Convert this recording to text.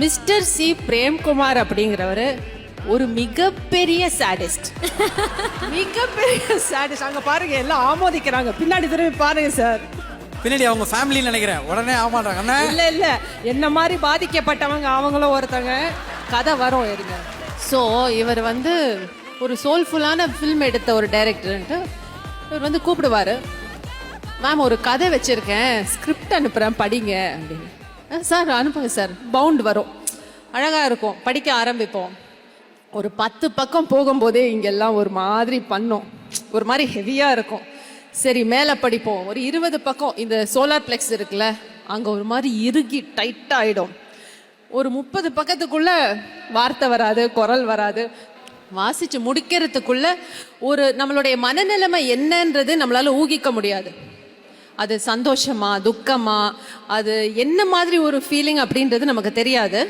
Mister C Premkumar அப்படிங்கிறவர் ஒரு மிகப்பெரிய சாடிஸ்ட். மிகப்பெரிய சாடிஸ்ட். அங்க பாருங்க, எல்லாம் ஆமோதிக்கிறாங்க. பின்னாடி திரும்பி பாருங்க சார். பின்னாடி அவங்க ஃபேமிலி நினைக்கிறேன். உடனே ஆமாட்டாங்க. அண்ணா இல்ல இல்ல, என்ன மாதிரி பாதிக்கப்பட்டவங்க அவங்களும் ஒருத்தங்க. கதை வரும் இருங்க. ஸோ இவர் வந்து ஒரு சோல்ஃபுல்லான ஃபில்ம் எடுத்த ஒரு டைரக்டர்ன்ட்டு இவர் வந்து கூப்பிடுவாரு. மேம் ஒரு கதை வச்சிருக்கேன், ஸ்கிரிப்ட் அனுப்புறேன் படிங்க அப்படின்னு. சார் அனுப்புங்க சார். பவுண்ட் வரும், அழகா இருக்கும், படிக்க ஆரம்பிப்போம். ஒரு 10 பக்கம் போகும்போதே இங்கெல்லாம் ஒரு மாதிரி பண்ணோம், ஒரு மாதிரி ஹெவியா இருக்கும். சரி மேலே படிப்போம். ஒரு 20 பக்கம் இந்த சோலார் பிளெக்ஸ் இருக்குல்ல, அங்கே ஒரு மாதிரி இறுகி டைட்டாக ஆகிடும். ஒரு 30 பக்கத்துக்குள்ள வார்த்தை வராது, குரல் வராது. வாசிச்சு முடிக்கிறதுக்குள்ள ஒரு நம்மளுடைய மனநிலைமை என்னன்றது நம்மளால ஊகிக்க முடியாது. அது சந்தோஷமா துக்கமா, அது என்ன மாதிரி ஒரு ஃபீலிங் அப்படின்றது நமக்கு தெரியாது.